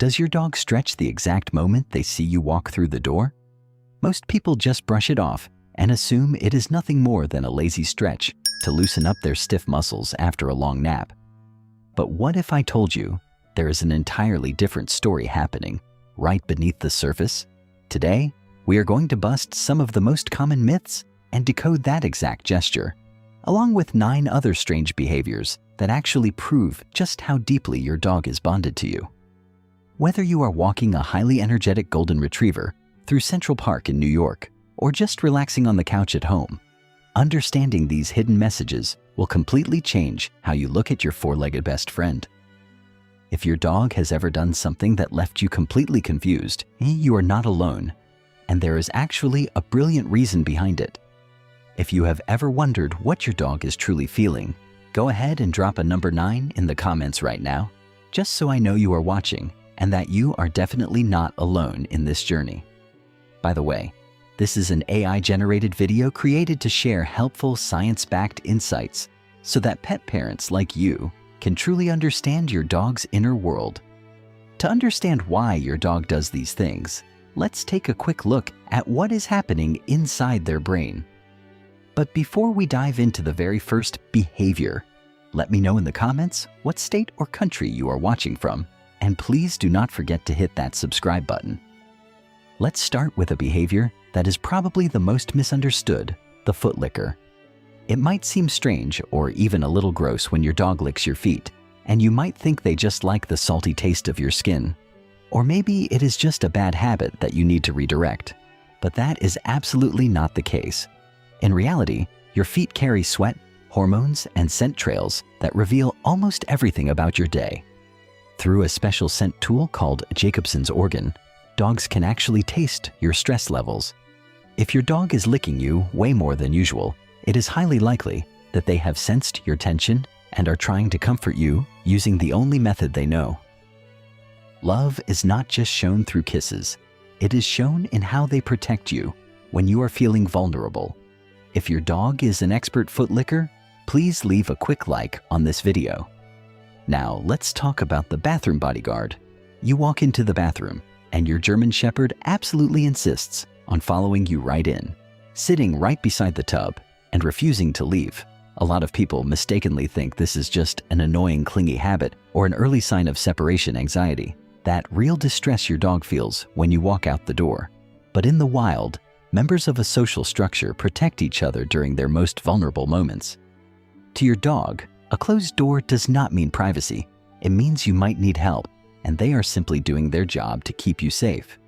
Does your dog stretch the exact moment they see you walk through the door? Most people just brush it off and assume it is nothing more than a lazy stretch to loosen up their stiff muscles after a long nap. But what if I told you there is an entirely different story happening right beneath the surface? Today, we are going to bust some of the most common myths and decode that exact gesture, along with 9 other strange behaviors that actually prove just how deeply your dog is bonded to you. Whether you are walking a highly energetic golden retriever through Central Park in New York, or just relaxing on the couch at home, understanding these hidden messages will completely change how you look at your 4-legged best friend. If your dog has ever done something that left you completely confused, you are not alone, and there is actually a brilliant reason behind it. If you have ever wondered what your dog is truly feeling, go ahead and drop a number 9 in the comments right now, just so I know you are watching and that you are definitely not alone in this journey. By the way, this is an AI-generated video created to share helpful science-backed insights so that pet parents like you can truly understand your dog's inner world. To understand why your dog does these things, let's take a quick look at what is happening inside their brain. But before we dive into the very first behavior, let me know in the comments what state or country you are watching from, and please do not forget to hit that subscribe button. Let's start with a behavior that is probably the most misunderstood, the foot licker. It might seem strange or even a little gross when your dog licks your feet, and you might think they just like the salty taste of your skin. Or maybe it is just a bad habit that you need to redirect. But that is absolutely not the case. In reality, your feet carry sweat, hormones, and scent trails that reveal almost everything about your day. Through a special scent tool called Jacobson's organ, dogs can actually taste your stress levels. If your dog is licking you way more than usual, it is highly likely that they have sensed your tension and are trying to comfort you using the only method they know. Love is not just shown through kisses. It is shown in how they protect you when you are feeling vulnerable. If your dog is an expert foot licker, please leave a quick like on this video. Now let's talk about the bathroom bodyguard. You walk into the bathroom and your German Shepherd absolutely insists on following you right in, sitting right beside the tub and refusing to leave. A lot of people mistakenly think this is just an annoying clingy habit or an early sign of separation anxiety, that real distress your dog feels when you walk out the door. But in the wild, members of a social structure protect each other during their most vulnerable moments. To your dog, a closed door does not mean privacy. It means you might need help, and they are simply doing their job to keep you safe.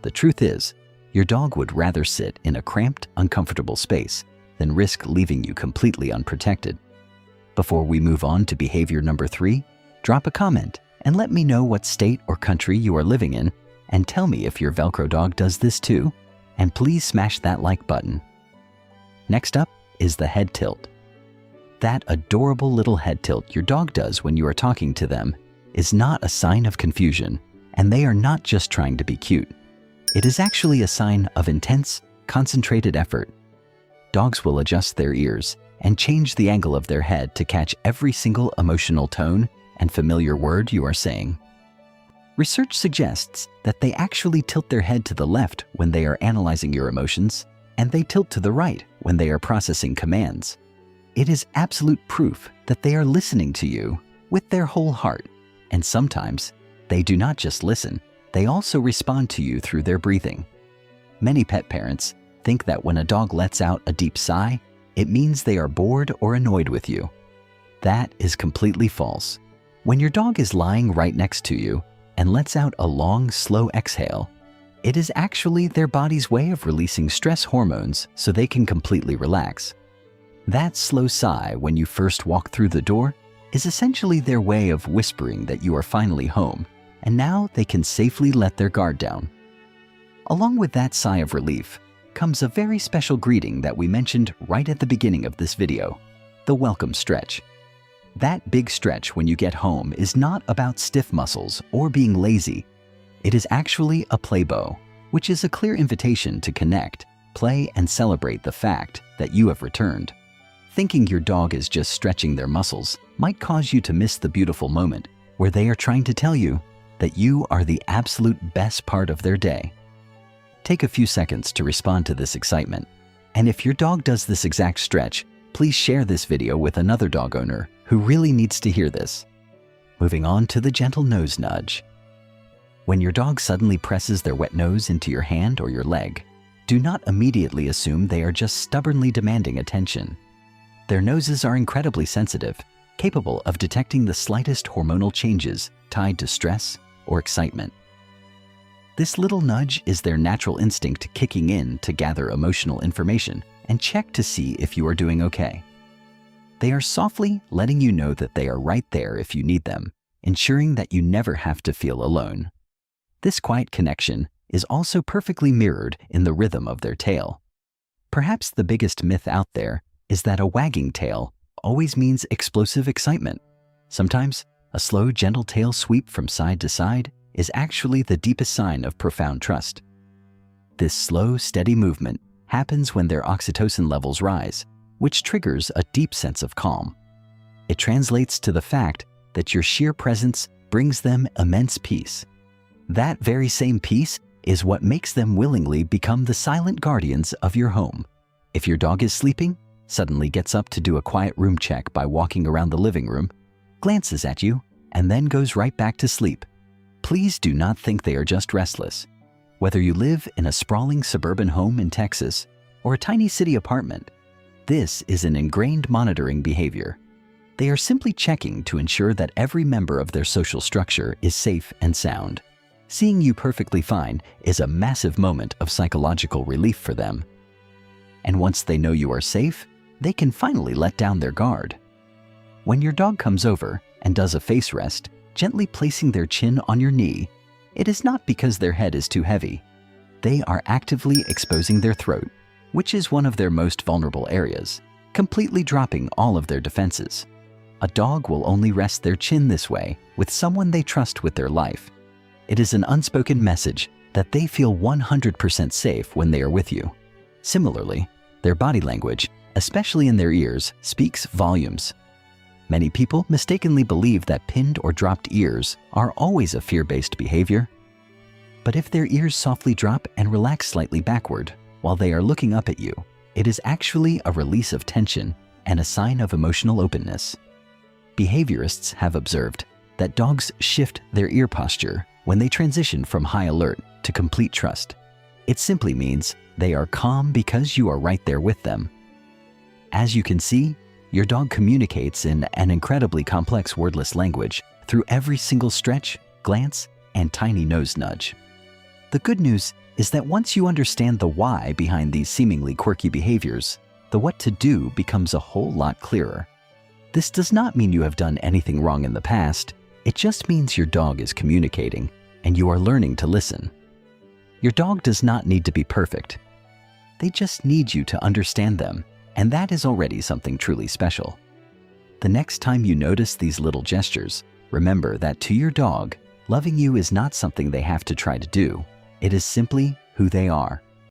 The truth is, your dog would rather sit in a cramped, uncomfortable space than risk leaving you completely unprotected. Before we move on to behavior number 3, drop a comment and let me know what state or country you are living in, and tell me if your Velcro dog does this too, and please smash that like button. Next up is the head tilt. That adorable little head tilt your dog does when you are talking to them is not a sign of confusion, and they are not just trying to be cute. It is actually a sign of intense, concentrated effort. Dogs will adjust their ears and change the angle of their head to catch every single emotional tone and familiar word you are saying. Research suggests that they actually tilt their head to the left when they are analyzing your emotions, and they tilt to the right when they are processing commands. It is absolute proof that they are listening to you with their whole heart, and sometimes they do not just listen, they also respond to you through their breathing. Many pet parents think that when a dog lets out a deep sigh, it means they are bored or annoyed with you. That is completely false. When your dog is lying right next to you and lets out a long, slow exhale, it is actually their body's way of releasing stress hormones so they can completely relax. That slow sigh when you first walk through the door is essentially their way of whispering that you are finally home, and now they can safely let their guard down. Along with that sigh of relief comes a very special greeting that we mentioned right at the beginning of this video, the welcome stretch. That big stretch when you get home is not about stiff muscles or being lazy. It is actually a play bow, which is a clear invitation to connect, play, and celebrate the fact that you have returned. Thinking your dog is just stretching their muscles might cause you to miss the beautiful moment where they are trying to tell you that you are the absolute best part of their day. Take a few seconds to respond to this excitement. And if your dog does this exact stretch, please share this video with another dog owner who really needs to hear this. Moving on to the gentle nose nudge. When your dog suddenly presses their wet nose into your hand or your leg, do not immediately assume they are just stubbornly demanding attention. Their noses are incredibly sensitive, capable of detecting the slightest hormonal changes tied to stress or excitement. This little nudge is their natural instinct kicking in to gather emotional information and check to see if you are doing okay. They are softly letting you know that they are right there if you need them, ensuring that you never have to feel alone. This quiet connection is also perfectly mirrored in the rhythm of their tail. Perhaps the biggest myth out there is that a wagging tail always means explosive excitement. Sometimes, a slow, gentle tail sweep from side to side is actually the deepest sign of profound trust. This slow, steady movement happens when their oxytocin levels rise, which triggers a deep sense of calm. It translates to the fact that your sheer presence brings them immense peace. That very same peace is what makes them willingly become the silent guardians of your home. If your dog is sleeping, suddenly gets up to do a quiet room check by walking around the living room, glances at you, and then goes right back to sleep, please do not think they are just restless. Whether you live in a sprawling suburban home in Texas or a tiny city apartment, this is an ingrained monitoring behavior. They are simply checking to ensure that every member of their social structure is safe and sound. Seeing you perfectly fine is a massive moment of psychological relief for them. And once they know you are safe, they can finally let down their guard. When your dog comes over and does a face rest, gently placing their chin on your knee, it is not because their head is too heavy. They are actively exposing their throat, which is one of their most vulnerable areas, completely dropping all of their defenses. A dog will only rest their chin this way with someone they trust with their life. It is an unspoken message that they feel 100% safe when they are with you. Similarly, their body language, especially in their ears, speaks volumes. Many people mistakenly believe that pinned or dropped ears are always a fear-based behavior. But if their ears softly drop and relax slightly backward while they are looking up at you, it is actually a release of tension and a sign of emotional openness. Behaviorists have observed that dogs shift their ear posture when they transition from high alert to complete trust. It simply means they are calm because you are right there with them. As you can see, your dog communicates in an incredibly complex wordless language through every single stretch, glance, and tiny nose nudge. The good news is that once you understand the why behind these seemingly quirky behaviors, the what to do becomes a whole lot clearer. This does not mean you have done anything wrong in the past. It just means your dog is communicating and you are learning to listen. Your dog does not need to be perfect. They just need you to understand them, and that is already something truly special. The next time you notice these little gestures, remember that to your dog, loving you is not something they have to try to do. It is simply who they are.